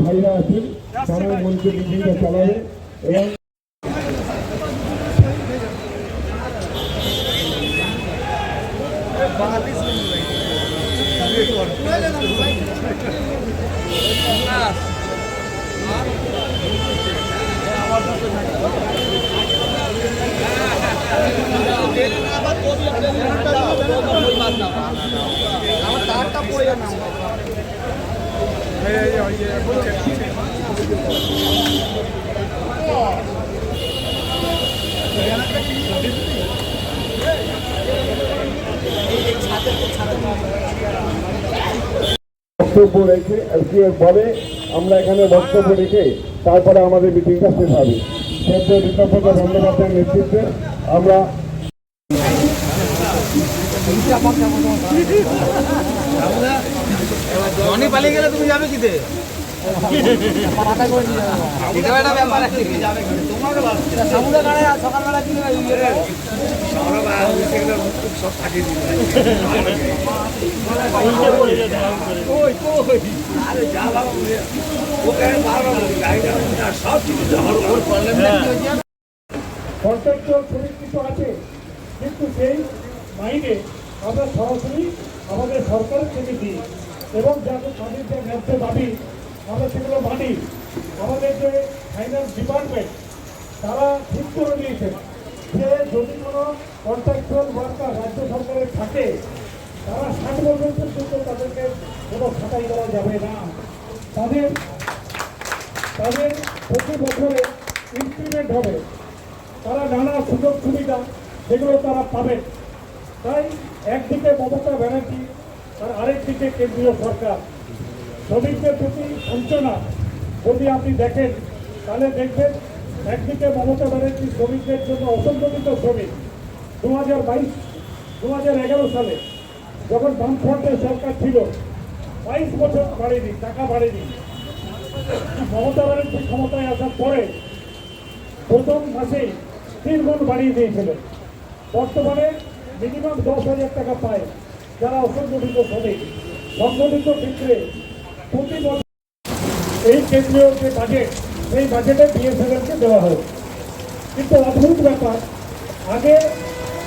ভাইরা আছেন তারা মঞ্চে মিটিংটা চালাবে এবং বক্তব্য রেখে পরে আমরা এখানে বক্তব্য রেখে তারপরে আমাদের মিটিংটা শেষ হবে। ঋতব্রত বন্দ্যোপাধ্যায়ের নেতৃত্বে আমরা পালিয়ে গেলে তুমি যাবে কিতে সকালবেলা কি সুরক্ষিত আছে, কিন্তু সেই মাইনে আমরা সরাসরি আমাদের সরকারের থেকে দিই এবং যাদের তাদের যে ন্যায্য দাবি আমরা সেগুলো মানি। আমাদের যে ফাইন্যান্স ডিপার্টমেন্ট তারা ঠিক করে দিয়েছেন যে যদি কোনো কন্ট্রাকচুয়াল ওয়ার্কার রাজ্য সরকারের থাকে তারা 60 বছর পর্যন্ত তাদেরকে কোনো ছাঁটাই করা যাবে না। তাদের প্রতি বছরে ইনক্রিমেন্ট হবে, তারা নানা সুযোগ সুবিধা সেগুলো তারা পাবেন। তাই একদিকে মমতা ব্যানার্জি আর আরেকদিকে কেন্দ্রীয় সরকার শ্রমিকদের প্রতি বঞ্চনা যদি আপনি দেখেন তাহলে দেখবেন একদিকে মমতা ব্যানার্জি শ্রমিকদের জন্য অসংগঠিত শ্রমিক 2011 সালে যখন বামফ্রন্টের সরকার ছিল 22 বছর বাড়েনি, টাকা বাড়েনি। মমতা ব্যানার্জি ক্ষমতায় আসার পরে প্রথম মাসেই 3 গুণ বাড়িয়ে দিয়েছিলেন। বর্তমানে মিনিমাম 10,000 টাকা পায় যারা অসংগঠিত শ্রমিক। সংগঠিত ক্ষেত্রে প্রতি বছর এই কেন্দ্রীয় যে বাজেট সেই বাজেটে বিএসএনএলকে দেওয়া হয়। কিন্তু অদ্ভুত ব্যাপার, আগে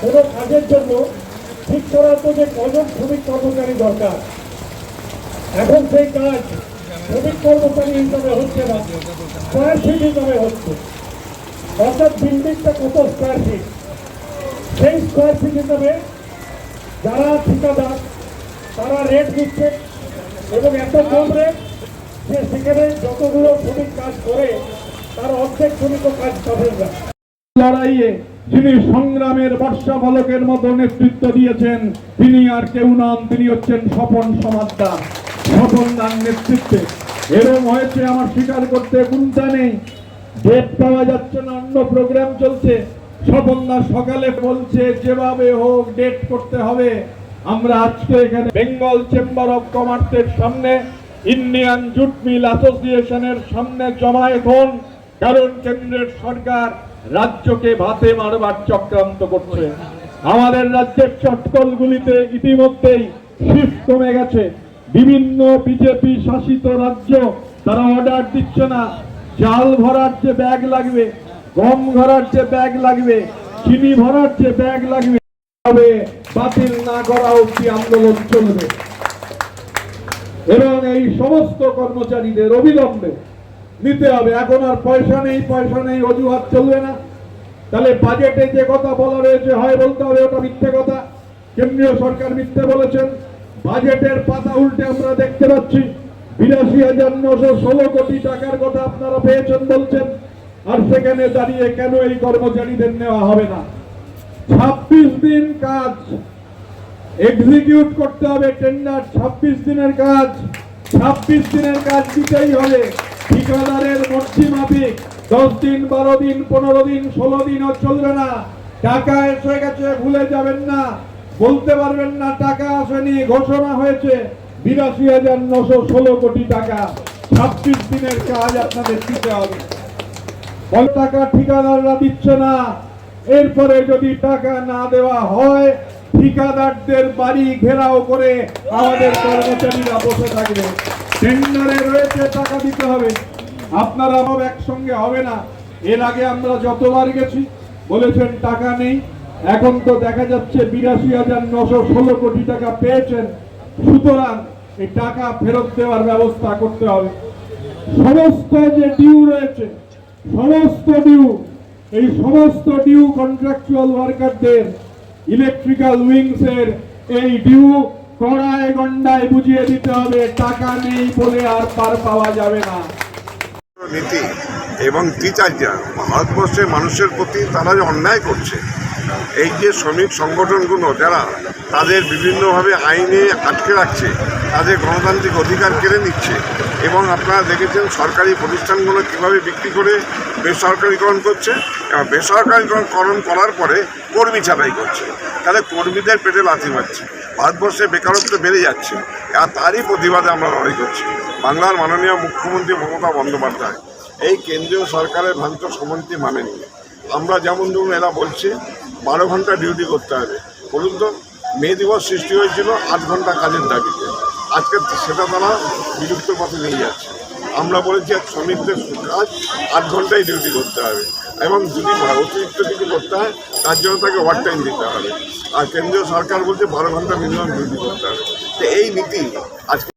কোনো কাজের জন্য ঠিক করার তো যে কজন শ্রমিক কর্মচারী দরকার, এখন সেই কাজ শ্রমিক কর্মচারী হিসাবে হচ্ছে না, স্কোয়ার ফিট হিসাবে হচ্ছে। অর্থাৎ বিল্ডিংটা কত স্কোয়ার ফিট, সেই স্কোয়ার ফিট হিসাবে যারা ঠিকাদার তারা রেট দিচ্ছে এবং এত কম রেট যে সেখানে যতগুলো শ্রমিক কাজ করে তার অর্ধেক শ্রমিকও কাজ পাবেন না। লড়াইয়ে যিনি সংগ্রামের বর্ষা ফলকের মতো নেতৃত্ব দিয়েছেন তিনি আর কেউ নন, তিনি হচ্ছেন স্বপন সমাদ্দার। স্বপনদার নেতৃত্বে এরকম হয়েছে, আমার স্বীকার করতে কুণ্ঠা নেই। ডেট পাওয়া যাচ্ছে না, অন্য প্রোগ্রাম চলছে। স্বপনদার সকালে বলছে যেভাবে হোক ডেট করতে হবে। আমরা আজকে এখানে বেঙ্গল চেম্বার অফ কমার্সের সামনে, ইন্ডিয়ান জুট মিল অ্যাসোসিয়েশনের সামনে জমায়েত হন, কারণ কেন্দ্রের সরকার রাজ্যকে ভাতে মারবার চক্রান্ত করছে। আমাদের রাজ্যের চটকলগুলিতে ইতিমধ্যেই শীত কমে গেছে। বিভিন্ন বিজেপি শাসিত রাজ্য তারা অর্ডার দিচ্ছে না, চাল ভরার যে ব্যাগ লাগবে, গম ভরার যে ব্যাগ লাগবে, চিনি ভরার যে ব্যাগ লাগবে, বাতিল না করা অবধি আন্দোলন চলবে। এবং এই সমস্ত কর্মচারীদের অবিলম্বে নিতে হবে। এখন আর পয়সা নেই অজুহাত চলবে না। তাহলে বাজেটে যে কথা বলা রয়েছে হয় বলতে হবে ওটা মিথ্যে কথা। কেন্দ্রীয় সরকার মিথ্যে বলেছেন। বাজেটের পাতা উল্টে আমরা দেখতে পাচ্ছি 82,916 কোটি টাকার কথা আপনারা পেয়েছেন বলছেন, আর সেখানে দাঁড়িয়ে কেন এই কর্মচারীদের নেওয়া হবে না? 26 দিন কাজ এক্সিকিউট করতে হবে, টেন্ডার 26 দিনের কাজ, 26 দিনের কাজ দিতেই হবে। ঠিকাদারের মর্জি মাফিক 10 দিন, 12 দিন, 15 দিন, 16 দিনও চলবে না। টাকা এসে গেছে ভুলে যাবেন না, বলতে পারবেন না টাকা আসেনি। ঘোষণা হয়েছে 82,916 কোটি টাকা, 26 দিনের কাজ আপনাদের দিতে হবে। টাকা ঠিকাদাররা দিচ্ছে না, এরপরে যদি টাকা না দেওয়া হয় ঠিকাদারদের বাড়ি ঘেরাও করে আমাদের কর্মচারীরা বসে থাকবে। টেন্ডারে রয়েছে, টাকা দিতে হবে। আপনারা সব একসঙ্গে হবে না। এর আগে আমরা যতবার গেছি বলেছেন টাকা নেই, এখন তো দেখা যাচ্ছে ৮২,৯১৬ কোটি টাকা পেয়েছেন। সুতরাং এই টাকা ফেরত দেওয়ার ব্যবস্থা করতে হবে। সমস্ত যে ডিউ রয়েছে, সমস্ত ডিউ, এই সমস্ত ডিউ কন্ট্রাকচুয়াল ওয়ার্কারদের, ইলেকট্রিক্যাল উইংস এর এই ডিউ কড়ায় গন্ডায় বুঝিয়ে দিতে হবে। টাকা নেই বলে আর পার পাওয়া যাবে না। নীতি এবং টিচাররা ভারতবর্ষের মানুষের প্রতি তারা যে অন্যায় করছে, এই যে শ্রমিক সংগঠনগুলো যারা তাদের বিভিন্নভাবে আইনে আটকে রাখছে, তাদের গণতান্ত্রিক অধিকার কেড়ে নিচ্ছে, এবং আপনারা দেখেছেন সরকারি প্রতিষ্ঠানগুলো কীভাবে বিক্রি করে বেসরকারিকরণ করছে, এবং বেসরকারিকরণ করার পরে কর্মী ছাঁটাই করছে, তাহলে কর্মীদের পেটে লাথি মারছে। ভারতবর্ষে বেকারত্ব বেড়ে যাচ্ছে, আর তারই প্রতিবাদে আমরা লড়াই করছি। বাংলার মাননীয় মুখ্যমন্ত্রী মমতা বন্দ্যোপাধ্যায় এই কেন্দ্রীয় সরকারের ভ্রান্ত সম্মতি মানেনি। আমরা যেমন ধরুন এরা বলছে 12 ঘন্টা ডিউটি করতে হবে, বলুন তো মে দিবস সৃষ্টি হয়েছিল 8 ঘন্টা কাজের দাবিতে, আজকে সেটা তারা বিলুপ্ত পথে নিয়ে যাচ্ছে। আমরা বলেছি শ্রমিকদের কাজ 8 ঘন্টায় ডিউটি করতে হবে, এবং যদি অতিরিক্ত কিছু করতে হয় তার জন্য তাকে ওভার টাইম দিতে হবে। আর কেন্দ্রীয় সরকার বলছে 12 ঘন্টা মিনিমাম ডিউটি করতে হবে। তো এই নীতি আজকে